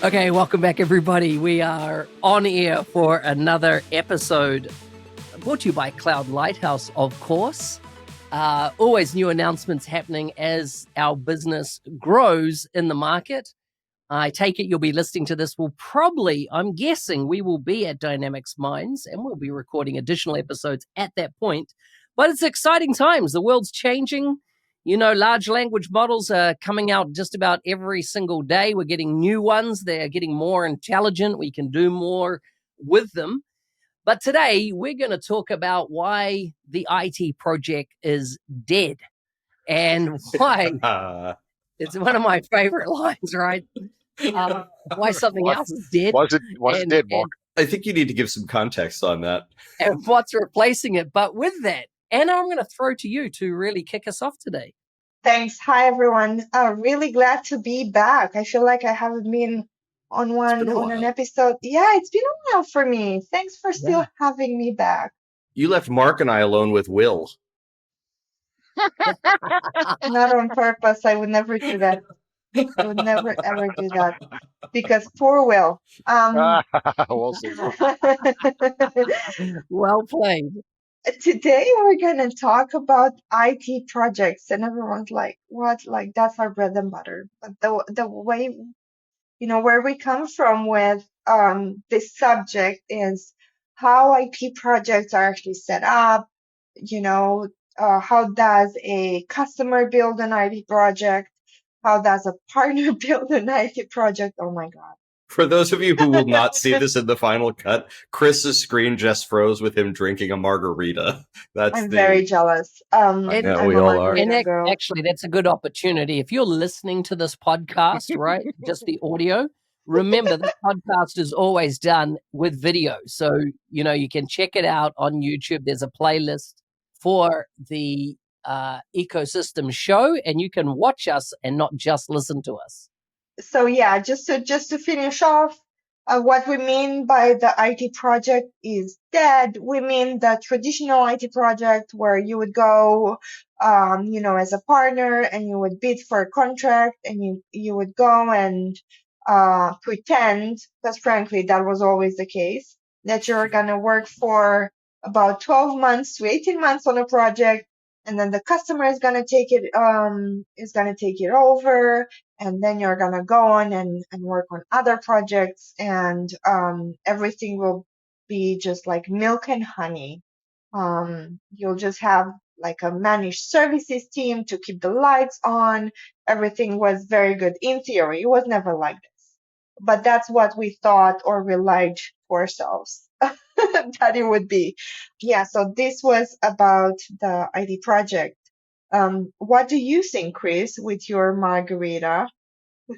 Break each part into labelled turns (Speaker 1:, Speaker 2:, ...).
Speaker 1: Okay, welcome back, everybody. We are on air for another episode brought to you by Cloud Lighthouse, of course. Always new announcements happening as our business grows in the market. I take it you'll be listening to this. I'm guessing we will be at Dynamics Minds and we'll be recording additional episodes at that point. But it's exciting times. The world's changing. You know, large language models are coming out just about every single day. We're getting new ones. They're getting more intelligent. We can do more with them. But today we're going to talk about why the IT project is dead and why it's one of my favorite lines, right? Why something else is dead.
Speaker 2: Why is it dead, Mark?
Speaker 3: I think you need to give some context on that.
Speaker 1: And what's replacing it. But with that, Anna, I'm going to throw to you to really kick us off today.
Speaker 4: Thanks. Hi, everyone. Really glad to be back. I feel like I haven't been on an episode. Yeah, it's been a while for me. Thanks for still having me back.
Speaker 3: You left Mark and I alone with Will.
Speaker 4: Not on purpose. I would never do that. I would never, ever do that. Because poor Will.
Speaker 1: Well played.
Speaker 4: Today we're going to talk about IT projects, and everyone's like, what? Like, that's our bread and butter. But the way, where we come from with this subject is how IT projects are actually set up. How does a customer build an IT project? How does a partner build an IT project? Oh my God.
Speaker 3: For those of you who will not see this in the final cut, Chris's screen just froze with him drinking a margarita.
Speaker 4: I'm very jealous.
Speaker 3: I know, we all are.
Speaker 1: And actually, that's a good opportunity. If you're listening to this podcast, right, just the audio, remember this podcast is always done with video. So, you can check it out on YouTube. There's a playlist for the ecosystem show, and you can watch us and not just listen to us.
Speaker 4: So yeah, just to finish off, what we mean by the IT project is dead. We mean the traditional IT project where you would go, as a partner, and you would bid for a contract, and you would go and pretend, because frankly that was always the case, that you're gonna work for about 12 months to 18 months on a project, and then the customer is gonna take it over, and then you're gonna go on and work on other projects, and everything will be just like milk and honey. You'll just have like a managed services team to keep the lights on. Everything was very good in theory. It was never like this, but that's what we thought or relied to ourselves that it would be. Yeah, so this was about the ID project. What do you think, Chris, with your margarita?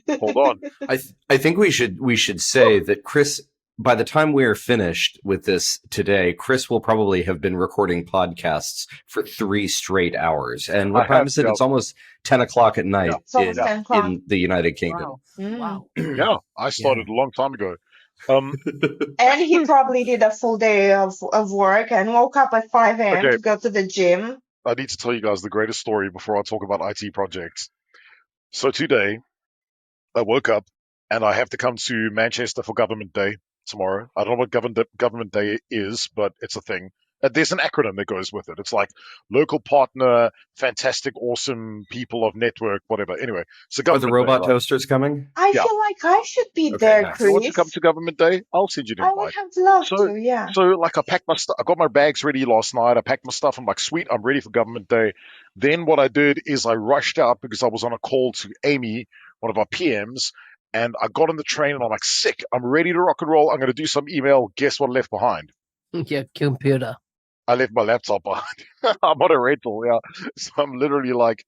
Speaker 2: Hold on.
Speaker 3: I think we should say that Chris, by the time we are finished with this today, Chris will probably have been recording podcasts for 3 straight hours. And what time is it? It's almost 10 o'clock at night in the United Kingdom.
Speaker 1: Wow.
Speaker 2: Yeah, I started a long time ago.
Speaker 4: And he probably did a full day of work and woke up at 5 a.m. to go to the gym.
Speaker 2: I need to tell you guys the greatest story before I talk about IT projects. So today, I woke up and I have to come to Manchester for Government Day tomorrow. I don't know what Government Day is, but it's a thing. There's an acronym that goes with it. It's like local partner, fantastic, awesome people of network, whatever. Anyway, so
Speaker 3: Are the robot toasters coming?
Speaker 4: I feel like I should be there,
Speaker 3: nice.
Speaker 4: Chris.
Speaker 2: You want to come to Government Day? I'll send you an invite.
Speaker 4: I would have loved to, yeah.
Speaker 2: So, like, I packed my stuff. I got my bags ready last night. I packed my stuff. I'm like, sweet, I'm ready for Government Day. Then what I did is I rushed out because I was on a call to Amy, one of our PMs, and I got on the train and I'm like, sick, I'm ready to rock and roll. I'm going to do some email. Guess what I left behind?
Speaker 1: Your computer.
Speaker 2: I left my laptop behind. I'm on a rental, yeah. So I'm literally like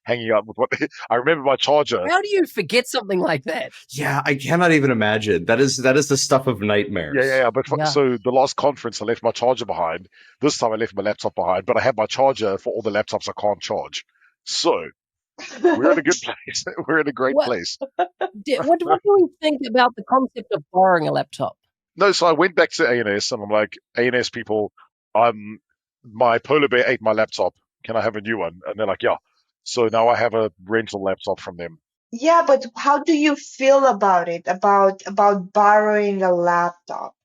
Speaker 2: hanging out with what I remember my charger.
Speaker 1: How do you forget something like that?
Speaker 3: Yeah, I cannot even imagine. That is the stuff of nightmares.
Speaker 2: Yeah. So the last conference, I left my charger behind. This time I left my laptop behind, but I have my charger for all the laptops I can't charge. So we're in a good place. We're in a great place.
Speaker 1: What do we think about the concept of borrowing a laptop?
Speaker 2: No, so I went back to A&S and I'm like, A&S people, my polar bear ate my laptop. Can I have a new one? And they're like, yeah. So now I have a rental laptop from them.
Speaker 4: Yeah, but how do you feel about it? About borrowing a laptop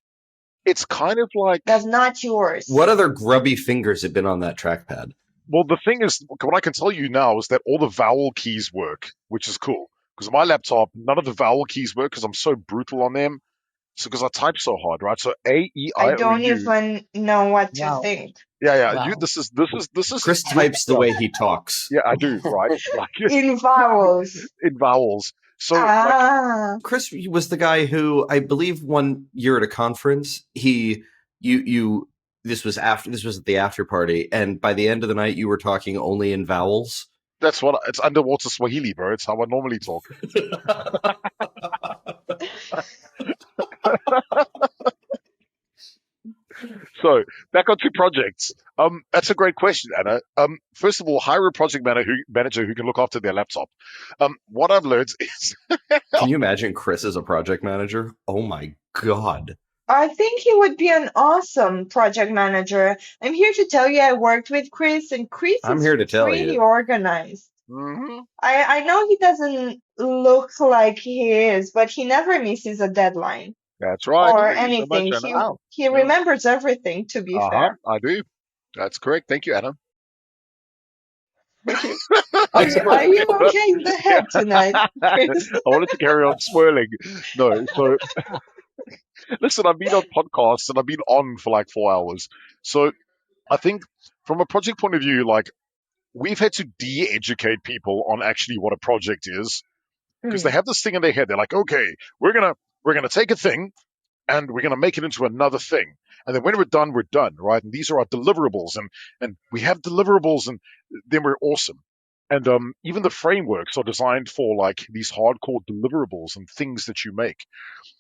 Speaker 2: It's kind of like,
Speaker 4: that's not yours?
Speaker 3: What other grubby fingers have been on that trackpad?
Speaker 2: well, the thing is, what I can tell you now is that all the vowel keys work, which is cool. Because on my laptop, none of the vowel keys work because I'm so brutal on them. So because I type so hard, right? So A, E,
Speaker 4: I
Speaker 2: I, O,
Speaker 4: don't
Speaker 2: U.
Speaker 4: even know what to
Speaker 1: Wow.
Speaker 4: think.
Speaker 2: Yeah.
Speaker 1: Wow.
Speaker 2: This is
Speaker 3: Chris types the way he talks.
Speaker 2: Yeah, I do, right? Like
Speaker 4: In vowels.
Speaker 2: in vowels. So like,
Speaker 4: Ah,
Speaker 3: Chris was the guy who I believe one year at a conference, you this was at the after party, and by the end of the night you were talking only in vowels.
Speaker 2: that's what it's underwater Swahili, bro. It's how I normally talk. So back onto projects. That's a great question, Anna. First of all, hire a project manager who can look after their laptop. What I've learned is,
Speaker 3: Can you imagine Chris as a project manager? Oh my god.
Speaker 4: I think he would be an awesome project manager. I'm here to tell you I worked with Chris, and Chris
Speaker 3: I'm
Speaker 4: is
Speaker 3: here to tell
Speaker 4: pretty
Speaker 3: you.
Speaker 4: organized.
Speaker 2: Mhm,
Speaker 4: I know he doesn't look like he is, but he never misses a deadline
Speaker 2: that's right.
Speaker 4: or
Speaker 2: Thank you so much,
Speaker 4: anything.
Speaker 2: Anna.
Speaker 4: He
Speaker 2: Yeah.
Speaker 4: remembers everything, to be
Speaker 2: Uh-huh,
Speaker 4: fair.
Speaker 2: I do. That's correct. Thank you, Anna.
Speaker 1: I'm
Speaker 4: Are
Speaker 1: surprised.
Speaker 4: you okay in the
Speaker 2: Yeah.
Speaker 4: head tonight, Chris?
Speaker 2: I wanted to carry on swirling. No, so listen, I've been on podcasts and I've been on for like 4 hours. So I think from a project point of view, like we've had to de-educate people on actually what a project is because they
Speaker 4: Hmm.
Speaker 2: have this thing in their head. They're like, okay, we're gonna take a thing and we're gonna make it into another thing. And then when we're done, right? And these are our deliverables, and we have deliverables, and then we're awesome. And even the frameworks are designed for like these hardcore deliverables and things that you make.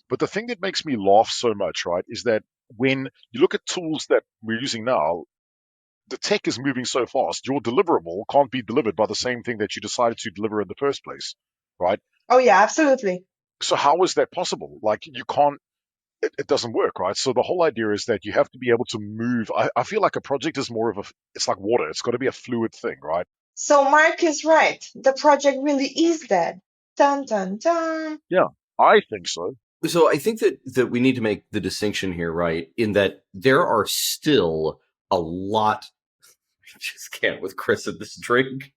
Speaker 2: But the thing that makes me laugh so much, right, is that when you look at tools that we're using now, the tech is moving so fast. Your deliverable can't be delivered by the same thing that you decided to deliver in the first place, right?
Speaker 4: Oh, yeah, absolutely.
Speaker 2: So how is that possible? Like you can't. It doesn't work, right? So the whole idea is that you have to be able to move. I feel like a project is more of a. It's like water. It's got to be a fluid thing, right?
Speaker 4: So Mark is right. The project really is dead. Dun dun dun.
Speaker 2: Yeah, I think so.
Speaker 3: So I think that we need to make the distinction here, right? In that there are still a lot. I just can't with Chris at this drink.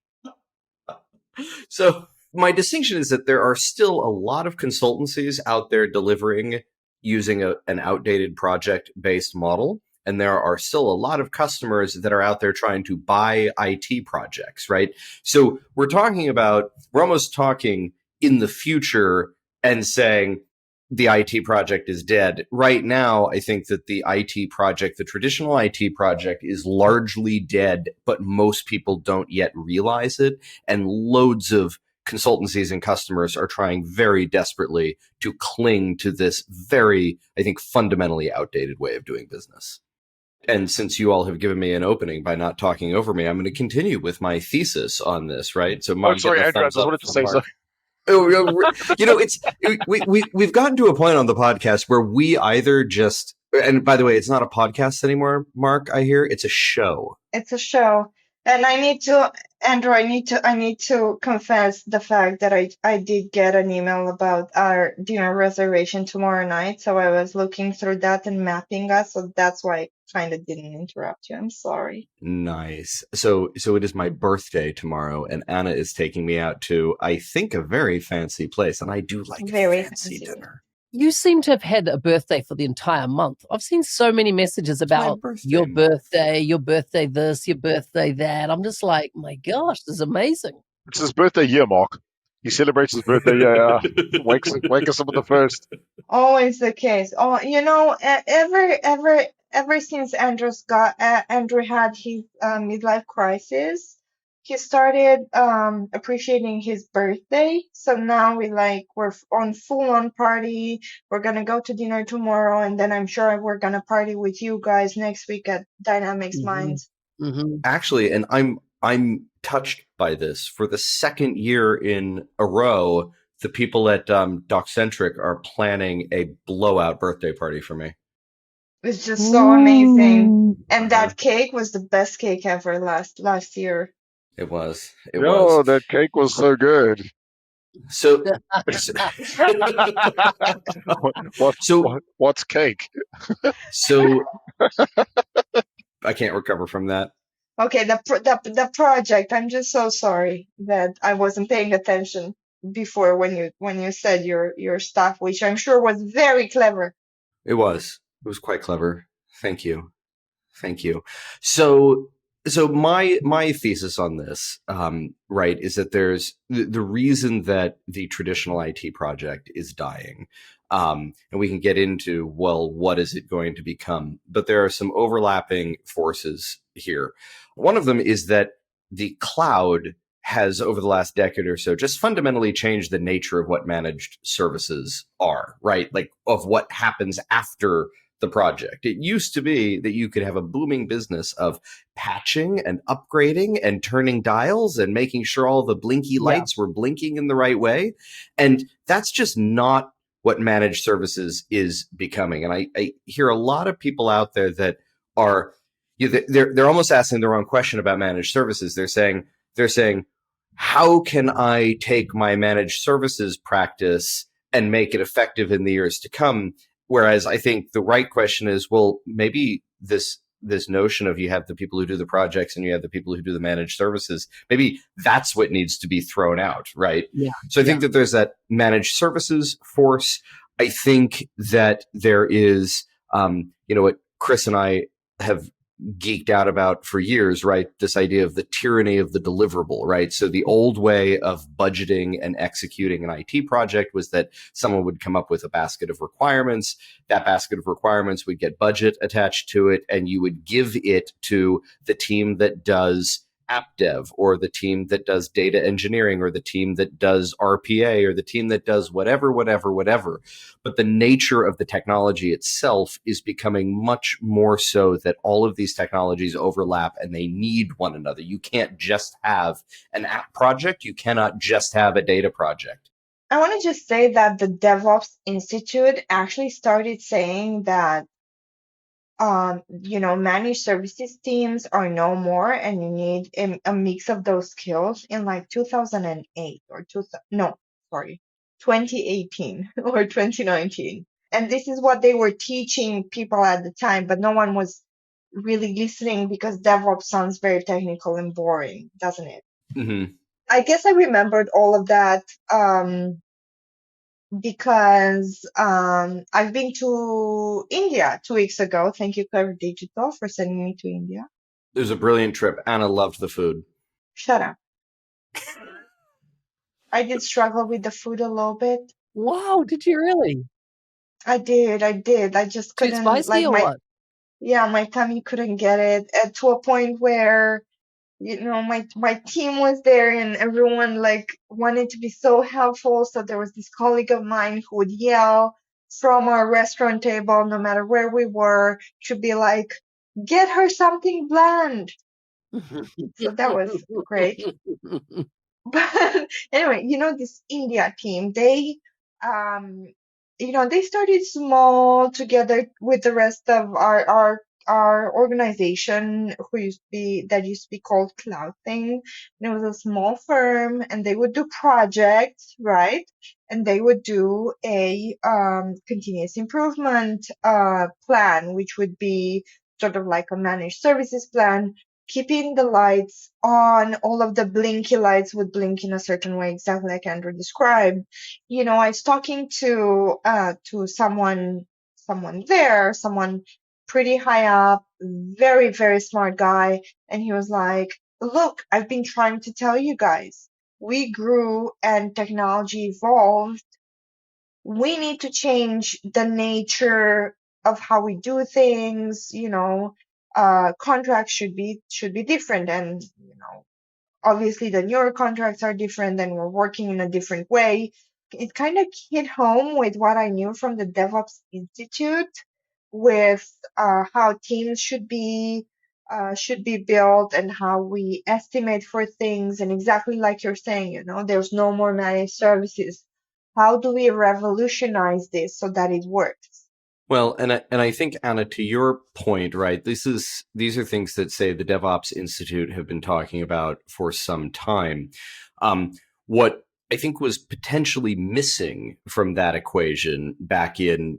Speaker 3: So my distinction is that there are still a lot of consultancies out there delivering using an outdated project-based model. And there are still a lot of customers that are out there trying to buy IT projects, right? So we're almost talking in the future and saying the IT project is dead. Right now, I think that the traditional IT project is largely dead, but most people don't yet realize it. And loads of consultancies and customers are trying very desperately to cling to this very, I think, fundamentally outdated way of doing business. And since you all have given me an opening by not talking over me, I'm going to continue with my thesis on this, right? So,
Speaker 2: Oh,
Speaker 3: Mark,
Speaker 2: sorry,
Speaker 3: getting a
Speaker 2: Andrew. I
Speaker 3: thumbs
Speaker 2: just
Speaker 3: up
Speaker 2: wanted to
Speaker 3: from
Speaker 2: say
Speaker 3: Mark.
Speaker 2: so.
Speaker 3: We've gotten to a point on the podcast where we either just, and by the way, it's not a podcast anymore, Mark. I hear it's a show.
Speaker 4: It's a show. And Andrew, I need to confess the fact that I did get an email about our dinner reservation tomorrow night. So I was looking through that and mapping us. So that's why I kind of didn't interrupt you. I'm sorry.
Speaker 3: Nice. So it is my birthday tomorrow, and Anna is taking me out to, I think, a very fancy place, and I do like
Speaker 4: Very
Speaker 3: fancy
Speaker 4: fancy.
Speaker 3: dinner.
Speaker 1: You seem to have had a birthday for the entire month. I've seen so many messages about your birthday this, your birthday that. I'm just like, my gosh, this is amazing.
Speaker 2: It's his birthday year, Mark. He celebrates his birthday. Yeah, wake us up at the first.
Speaker 4: Always the case. Oh, ever since Andrew had his midlife crisis, he started appreciating his birthday. So now we're on full on party. We're gonna go to dinner tomorrow, and then I'm sure we're gonna party with you guys next week at Dynamics Minds.
Speaker 1: Mm-hmm.
Speaker 3: Actually, and I'm touched by this. For the second year in a row, the people at Doccentric are planning a blowout birthday party for me.
Speaker 4: It's just so amazing.
Speaker 1: Ooh.
Speaker 4: And that cake was the best cake ever last year.
Speaker 3: It was.
Speaker 2: Yo, that cake was so good.
Speaker 3: So,
Speaker 2: What's cake?
Speaker 3: So I can't recover from that.
Speaker 4: Okay, the project. I'm just so sorry that I wasn't paying attention before when you said your stuff, which I'm sure was very clever.
Speaker 3: It was quite clever. Thank you. So my thesis on this, right, is that there's the reason that the traditional IT project is dying, and we can get into, well, what is it going to become? But there are some overlapping forces here. One of them is that the cloud has, over the last decade or so, just fundamentally changed the nature of what managed services are, right? Like, of what happens after the project. It used to be that you could have a booming business of patching and upgrading and turning dials and making sure all the blinky lights were blinking in the right way. And that's just not what managed services is becoming. And I hear a lot of people out there that are, they're almost asking the wrong question about managed services. They're saying, how can I take my managed services practice and make it effective in the years to come? Whereas I think the right question is, well, maybe this notion of you have the people who do the projects and you have the people who do the managed services, maybe that's what needs to be thrown out, right?
Speaker 1: Yeah.
Speaker 3: So I think that there's that managed services force. I think that there is, what Chris and I have geeked out about for years, right? This idea of the tyranny of the deliverable, right? So the old way of budgeting and executing an IT project was that someone would come up with a basket of requirements. That basket of requirements would get budget attached to it, and you would give it to the team that does app dev, or the team that does data engineering, or the team that does RPA, or the team that does whatever. But the nature of the technology itself is becoming much more so that all of these technologies overlap and they need one another. You can't just have an app project. You cannot just have a data project.
Speaker 4: I want to just say that the DevOps Institute actually started saying that managed services teams are no more, and you need a mix of those skills in like 2008 or 2018 or 2019. And this is what they were teaching people at the time, but no one was really listening because DevOps sounds very technical and boring, doesn't it?
Speaker 3: Mm-hmm.
Speaker 4: I guess I remembered all of that because I've been to India 2 weeks ago. Thank you, Clever Digital, for sending me to India.
Speaker 3: It was a brilliant trip. Anna loved the food.
Speaker 4: Shut up. I did struggle with the food a little bit.
Speaker 1: Wow, did you really?
Speaker 4: I did. I just
Speaker 1: Too
Speaker 4: couldn't,
Speaker 1: spicy
Speaker 4: like,
Speaker 1: or what?
Speaker 4: my tummy couldn't get it, to a point where my team was there and everyone like wanted to be so helpful. So there was this colleague of mine who would yell from our restaurant table, no matter where we were, should be like, get her something bland. So that was great. But anyway, this India team, um, they started small together with the rest of our organization, that used to be called Cloud Thing. And it was a small firm, and they would do projects, right? And they would do a continuous improvement plan, which would be sort of like a managed services plan, keeping the lights on. All of the blinky lights would blink in a certain way, exactly like Andrew described. I was talking to someone there, someone pretty high up, very, very smart guy, and he was like, look, I've been trying to tell you guys, we grew and technology evolved. We need to change the nature of how we do things. Contracts should be different, and obviously the newer contracts are different, and we're working in a different way. It kind of hit home with what I knew from the DevOps Institute, with how teams should be built and how we estimate for things. And exactly like you're saying, there's no more managed services. How do we revolutionize this so that it works?
Speaker 3: Well, and I think, Anna, to your point, right, these are things that, say, the DevOps Institute have been talking about for some time. What I think was potentially missing from that equation back in,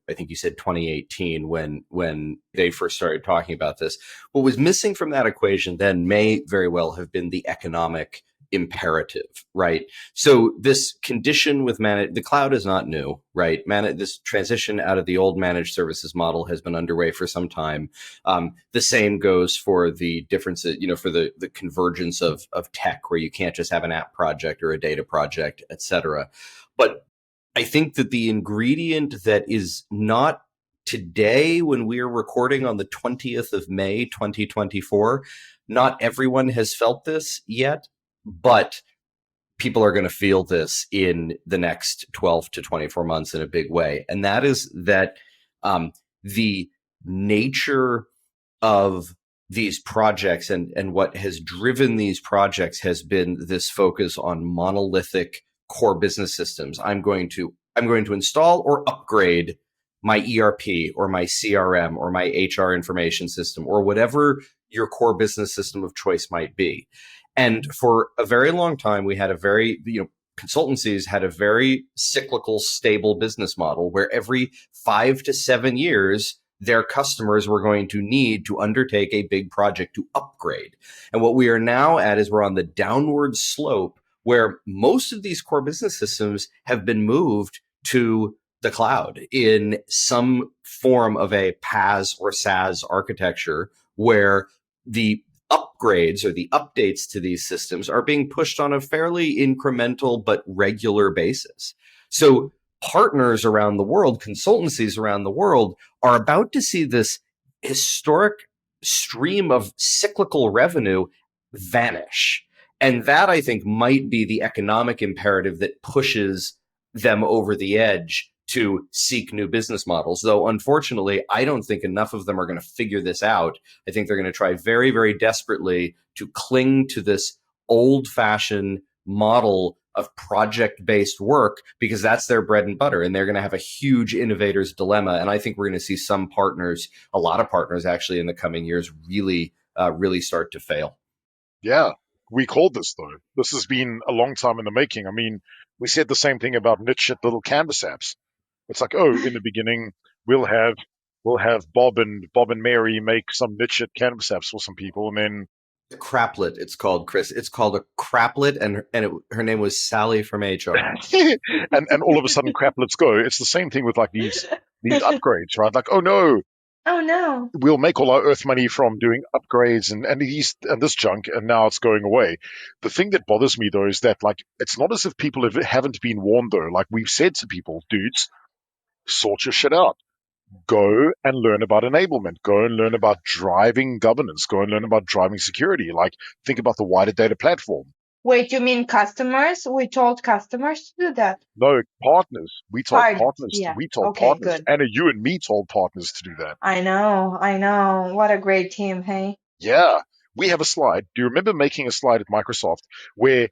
Speaker 3: I think you said 2018 when they first started talking about this. What was missing from that equation then may very well have been the economic imperative, right? So this condition with the cloud is not new, right? This transition out of the old managed services model has been underway for some time. The same goes for the differences, for the convergence of tech, where you can't just have an app project or a data project, et cetera. But I think that the ingredient that is not today, when we are recording on the 20th of May, 2024, not everyone has felt this yet, but people are going to feel this in the next 12 to 24 months in a big way. And that is that the nature of these projects and what has driven these projects has been this focus on monolithic core business systems. I'm going to install or upgrade my ERP or my CRM or my HR information system or whatever your core business system of choice might be. And for a very long time, we had consultancies had a very cyclical, stable business model where every 5 to 7 years, their customers were going to need to undertake a big project to upgrade. And what we are now at is we're on the downward slope where most of these core business systems have been moved to the cloud in some form of a PaaS or SaaS architecture, where the upgrades or the updates to these systems are being pushed on a fairly incremental but regular basis. So partners around the world, consultancies around the world, are about to see this historic stream of cyclical revenue vanish. And that, I think, might be the economic imperative that pushes them over the edge to seek new business models. Though, unfortunately, I don't think enough of them are going to figure this out. I think they're going to try very, very desperately to cling to this old-fashioned model of project-based work because that's their bread and butter. And they're going to have a huge innovator's dilemma. And I think we're going to see some partners, a lot of partners actually in the coming years, really start to fail.
Speaker 2: Yeah, we called this, though. This has been a long time in the making. I mean, we said the same thing about niche little canvas apps. It's like, oh, in the beginning, we'll have Bob and Mary make some niche canvas apps for some people, and then
Speaker 3: Craplet, it's called, Chris. It's called a craplet, and her name was Sally from HR.
Speaker 2: and all of a sudden, craplets go. It's the same thing with like these upgrades, right? Like, oh no, we'll make all our earth money from doing upgrades and this junk, and now it's going away. The thing that bothers me though is that like it's not as if people haven't been warned though. Like we've said to people, dudes, sort your shit out. Go and learn about enablement. Go and learn about driving governance. Go and learn about driving security. Like, think about the wider data platform.
Speaker 4: Wait, you mean customers? We told customers to do that?
Speaker 2: No, partners. We told partners.
Speaker 4: Yeah.
Speaker 2: We told
Speaker 4: Okay,
Speaker 2: partners.
Speaker 4: good.
Speaker 2: Anna, you and me told partners to do that.
Speaker 4: I know. What a great team, hey?
Speaker 2: Yeah. We have a slide. Do you remember making a slide at Microsoft where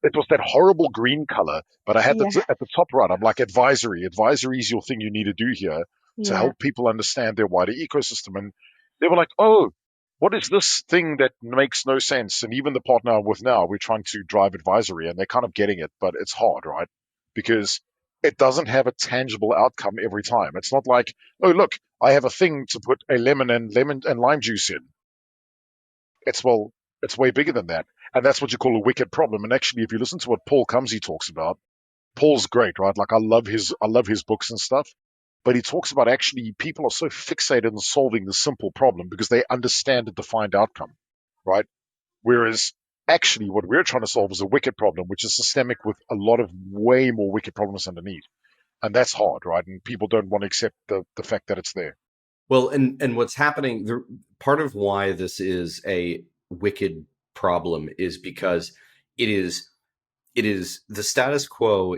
Speaker 2: it was that horrible green color, but I had at the top right, I'm like, advisory. Advisory is your thing you need to do here to help people understand their wider ecosystem. And they were like, oh, what is this thing that makes no sense? And even the partner I'm with now, we're trying to drive advisory, and they're kind of getting it, but it's hard, right? Because it doesn't have a tangible outcome every time. It's not like, oh, look, I have a thing to put a lemon and lime juice in. It's way bigger than that. And that's what you call a wicked problem. And actually, if you listen to what Paul Cumsey talks about, Paul's great, right? Like I love his books and stuff. But he talks about actually people are so fixated on solving the simple problem because they understand a defined outcome, right? Whereas actually what we're trying to solve is a wicked problem, which is systemic with a lot of way more wicked problems underneath. And that's hard, right? And people don't want to accept the fact that it's there.
Speaker 3: Well, and what's happening, part of why this is a wicked problem is because it is the status quo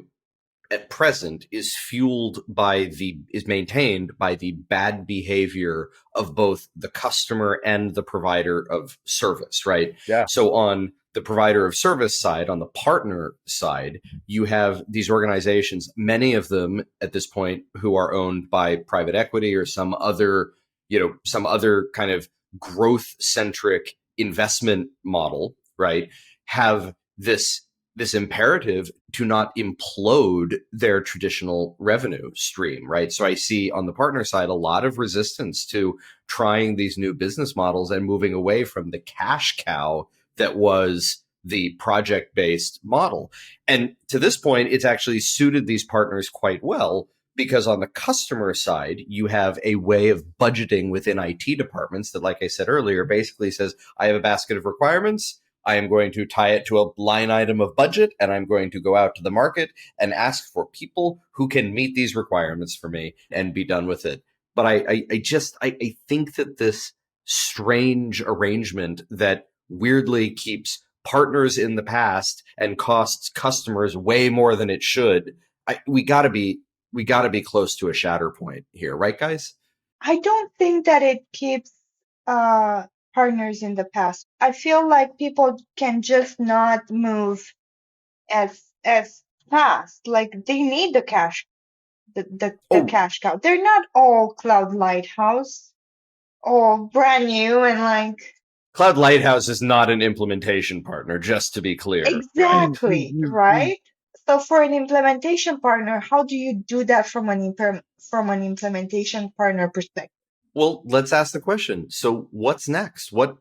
Speaker 3: at present is maintained by the bad behavior of both the customer and the provider of service, right?
Speaker 2: Yeah.
Speaker 3: So on the provider of service side, on the partner side, you have these organizations, many of them at this point who are owned by private equity or some other kind of growth centric investment model, right? Have this this imperative to not implode their traditional revenue stream, right? So I see on the partner side a lot of resistance to trying these new business models and moving away from the cash cow that was the project-based model. And to this point, it's actually suited these partners quite well, because on the customer side, you have a way of budgeting within IT departments that, like I said earlier, basically says, I have a basket of requirements. I am going to tie it to a line item of budget, and I'm going to go out to the market and ask for people who can meet these requirements for me and be done with it. But I think that this strange arrangement that weirdly keeps partners in the past and costs customers way more than it should, we got to be close to a shatter point here, right, guys?
Speaker 4: I don't think that it keeps partners in the past. I feel like people can just not move as fast. Like they need the cash, the cash cow. They're not all Cloud Lighthouse or brand new and like.
Speaker 3: Cloud Lighthouse is not an implementation partner, just to be clear.
Speaker 4: Exactly, right? So for an implementation partner, how do you do that from an implementation partner perspective?
Speaker 3: Well, let's ask the question. So what's next? What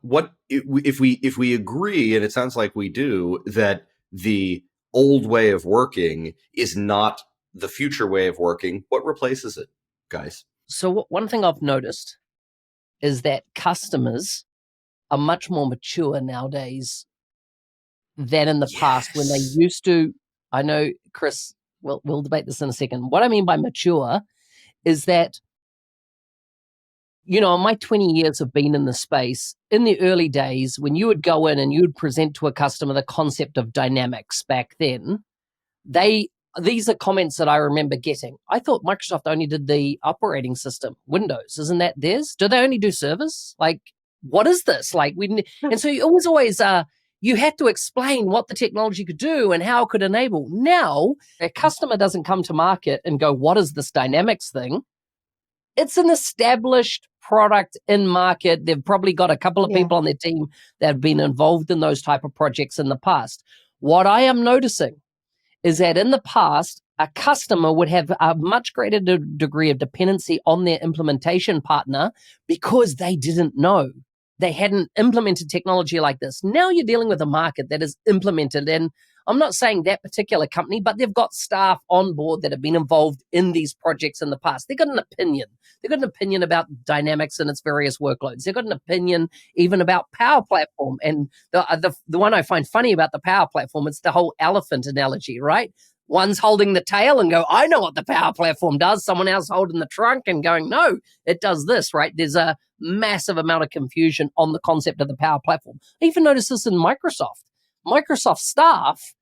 Speaker 3: if we agree, and it sounds like we do, that the old way of working is not the future way of working, what replaces it, guys?
Speaker 1: So one thing I've noticed is that customers are much more mature nowadays than in the past when they used to. I know, Chris, we'll debate this in a second. What I mean by mature is that, my 20 years of being in the space, in the early days, when you would go in and you would present to a customer the concept of dynamics back then, these are comments that I remember getting. I thought Microsoft only did the operating system, Windows. Isn't that theirs? Do they only do servers? Like, what is this? Like, and so it was always, you had to explain what the technology could do and how it could enable. Now, a customer doesn't come to market and go, what is this dynamics thing? It's an established product in market. They've probably got a couple of people on their team that have been involved in those type of projects in the past. What I am noticing is that in the past, a customer would have a much greater degree of dependency on their implementation partner because they didn't know. They hadn't implemented technology like this. Now you're dealing with a market that is implemented, and I'm not saying that particular company, but they've got staff on board that have been involved in these projects in the past. They've got an opinion. They've got an opinion about Dynamics and its various workloads. They've got an opinion even about Power Platform. And the one I find funny about the Power Platform, it's the whole elephant analogy, right? One's holding the tail and go, I know what the Power Platform does. Someone else holding the trunk and going, no, it does this, right? There's a massive amount of confusion on the concept of the Power Platform. I even noticed this in Microsoft. Microsoft staff,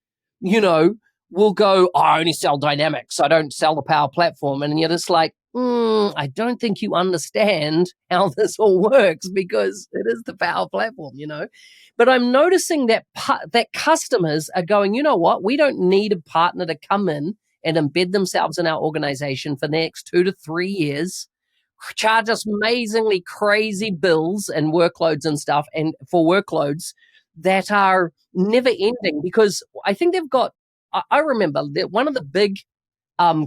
Speaker 1: will go, I only sell Dynamics. I don't sell the Power Platform. And you're just like, I don't think you understand how this all works because it is the Power Platform, But I'm noticing that that customers are going, you know what? We don't need a partner to come in and embed themselves in our organization for the next 2 to 3 years, charge us amazingly crazy bills and workloads and stuff, and for workloads that are never ending, because I think they've got, I remember that one of the big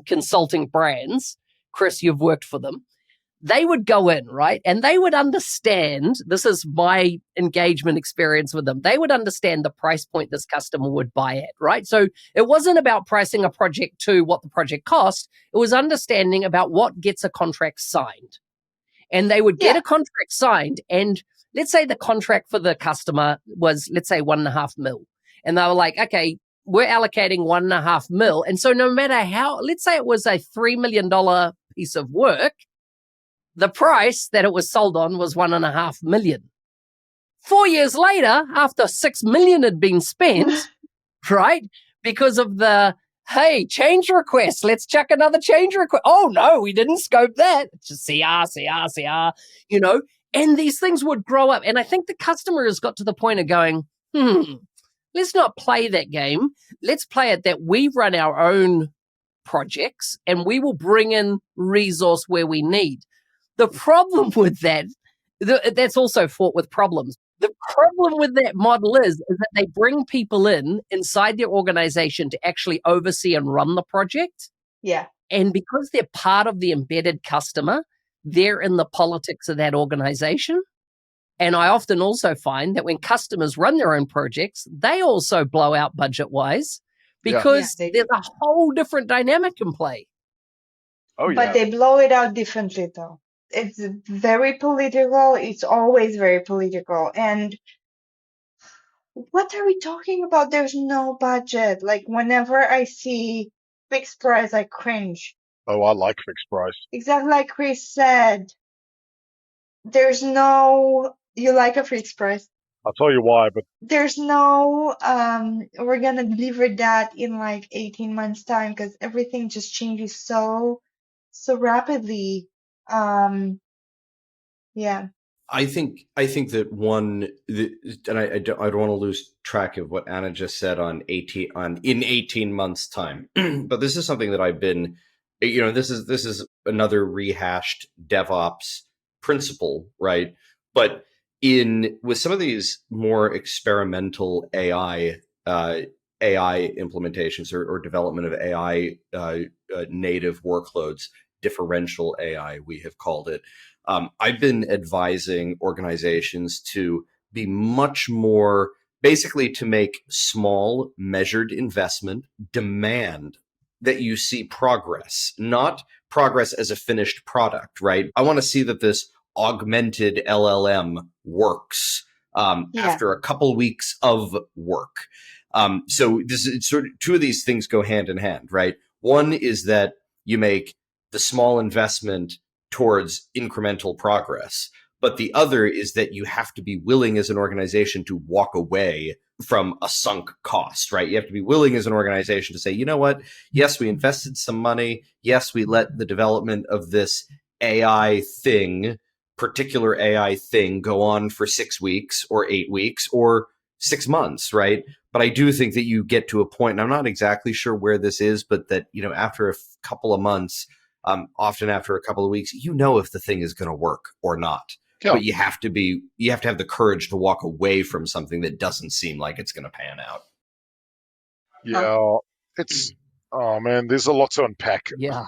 Speaker 1: consulting brands, Chris, you've worked for them, they would go in, right? And they would understand, this is my engagement experience with them, they would understand the price point this customer would buy at, right? So it wasn't about pricing a project to what the project cost. It was understanding about what gets a contract signed. And they would get a contract signed, and let's say the contract for the customer was, let's say, $1.5 million. And they were like, okay, we're allocating $1.5 million. And so no matter how, let's say it was a $3 million piece of work, the price that it was sold on was $1.5 million. 4 years later, after $6 million had been spent, right, because of the, hey, change request, let's check another change request. Oh, no, we didn't scope that. It's just CR, and these things would grow up. And I think the customer has got to the point of going, let's not play that game. Let's play it that we run our own projects and we will bring in resource where we need. The problem with that, that's also fraught with problems. The problem with that model is that they bring people in inside their organization to actually oversee and run the project.
Speaker 4: Yeah.
Speaker 1: And because they're part of the embedded customer, they're in the politics of that organization. And I often also find that when customers run their own projects, they also blow out budget-wise because there's a whole different dynamic in play.
Speaker 4: But they blow it out differently, though. It's very political. It's always very political. And what are we talking about? There's no budget. Like, whenever I see fixed price, I cringe.
Speaker 2: Oh, I like fixed price.
Speaker 4: Exactly like Chris said. There's no, you like a fixed price.
Speaker 2: I'll tell you why, but
Speaker 4: there's no, we're gonna deliver that in like 18 months time because everything just changes so rapidly. Yeah.
Speaker 3: I think that and I don't want to lose track of what Anna just said in 18 months time. But this is something that I've been, this is another rehashed DevOps principle, right? But with some of these more experimental AI implementations or development of AI native workloads, differential AI, we have called it. I've been advising organizations to be much more, basically to make small, measured investment, demand that you see progress, not progress as a finished product, right? I want to see that this augmented LLM works after a couple weeks of work. So this is sort of, two of these things go hand in hand, right? One is that you make the small investment towards incremental progress. But the other is that you have to be willing as an organization to walk away from a sunk cost, right? You have to be willing as an organization to say, you know what? Yes, we invested some money. Yes, we let the development of this particular AI thing go on for 6 weeks or 8 weeks or 6 months, right? But I do think that you get to a point, and I'm not exactly sure where this is, but that, after a couple of months, often after a couple of weeks, if the thing is going to work or not. Yeah. But you have to have the courage to walk away from something that doesn't seem like it's going to pan out.
Speaker 2: Yeah, it's, oh man, there's a lot to unpack.
Speaker 1: Yeah.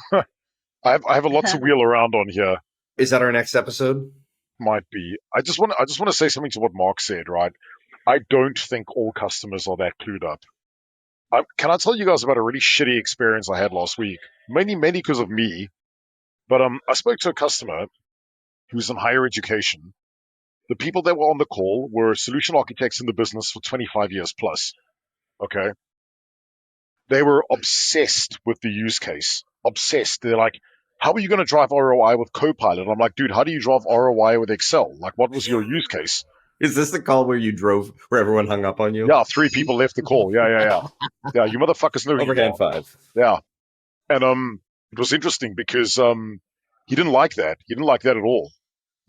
Speaker 2: I have a lot to wheel around on here.
Speaker 3: Is that our next episode?
Speaker 2: Might be. I just want to say something to what Mark said, right? I don't think all customers are that clued up. Can I tell you guys about a really shitty experience I had last week? Mainly because of me. But I spoke to a customer who's in higher education. The people that were on the call were solution architects in the business for 25 years plus. Okay? They were obsessed with the use case. Obsessed. They're like, how are you going to drive ROI with Copilot? I'm like, dude, how do you drive ROI with Excel? Like, what was your use case?
Speaker 3: Is this the call where where everyone hung up on you?
Speaker 2: Yeah, 3 people left the call. Yeah. Yeah, you motherfuckers know.
Speaker 3: Overhand 5.
Speaker 2: Yeah. And it was interesting because he didn't like that. He didn't like that at all.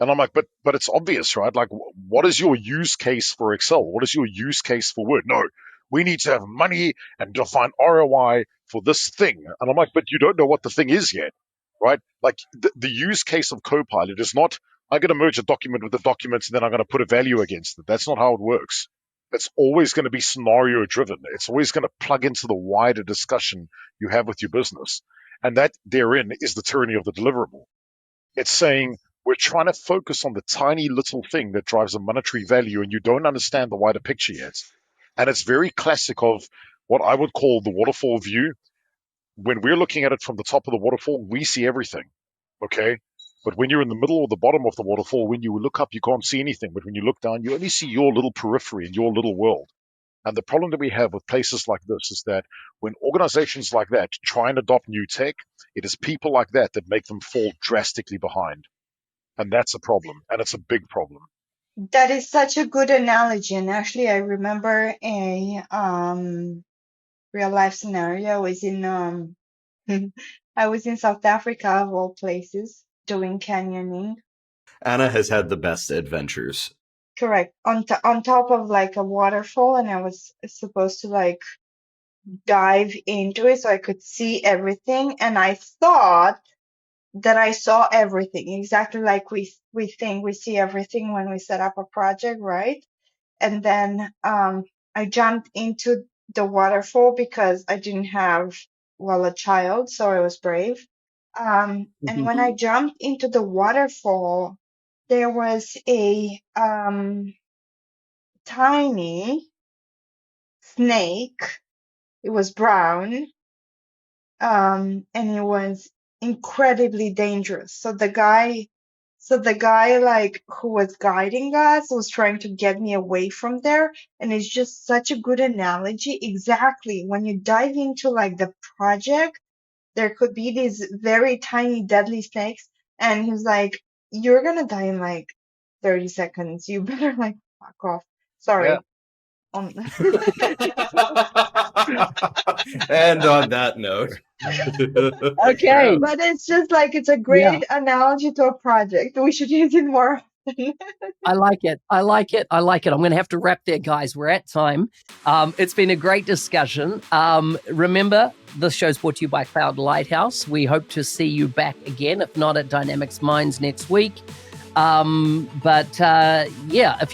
Speaker 2: And I'm like, but it's obvious, right? Like, what is your use case for Excel? What is your use case for Word? No, we need to have money and define ROI for this thing. And I'm like, but you don't know what the thing is yet, right? Like, the use case of Copilot is not, I'm going to merge a document with the documents and then I'm going to put a value against it. That's not how it works. It's always going to be scenario driven. It's always going to plug into the wider discussion you have with your business. And that therein is the tyranny of the deliverable. It's saying we're trying to focus on the tiny little thing that drives a monetary value and you don't understand the wider picture yet. And it's very classic of what I would call the waterfall view. When we're looking at it from the top of the waterfall, we see everything. Okay? But when you're in the middle or the bottom of the waterfall, when you look up, you can't see anything. But when you look down, you only see your little periphery and your little world. And the problem that we have with places like this is that when organizations like that try and adopt new tech, it is people like that that make them fall drastically behind. And that's a problem. And it's a big problem.
Speaker 4: That is such a good analogy. And actually, I remember a real life scenario. I was in I was in South Africa, of all places, doing canyoning.
Speaker 3: Anna has had the best adventures.
Speaker 4: Correct. On top of like a waterfall, and I was supposed to like dive into it so I could see everything. And I thought that I saw everything, exactly like we think we see everything when we set up a project, right? and then I jumped into the waterfall because I didn't have, well, a child, so I was brave. And when I jumped into the waterfall, there was a tiny snake. It was brown, and it was incredibly dangerous. So the guy, like who was guiding us was trying to get me away from there. And it's just such a good analogy. Exactly. When you dive into like the project, there could be these very tiny deadly snakes. And he's like, you're going to die in like 30 seconds. You better like fuck off. Sorry.
Speaker 3: And on that note.
Speaker 1: Okay.
Speaker 4: But it's just like, it's a great analogy to a project. We should use it more often.
Speaker 1: I like it. I'm going to have to wrap there, guys. We're at time. It's been a great discussion. Remember, this show's brought to you by Cloud Lighthouse. We hope to see you back again, if not at Dynamics Minds next week. If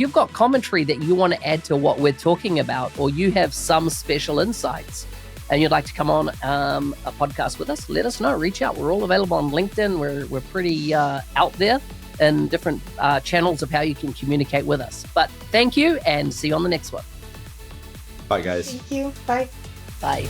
Speaker 1: you've got commentary that you want to add to what we're talking about, or you have some special insights and you'd like to come on a podcast with us, let us know. Reach out. We're all available on LinkedIn. We're pretty out there in different channels of how you can communicate with us. But thank you, and see you on the next one.
Speaker 3: Bye, guys.
Speaker 4: Thank you. Bye.
Speaker 1: Bye.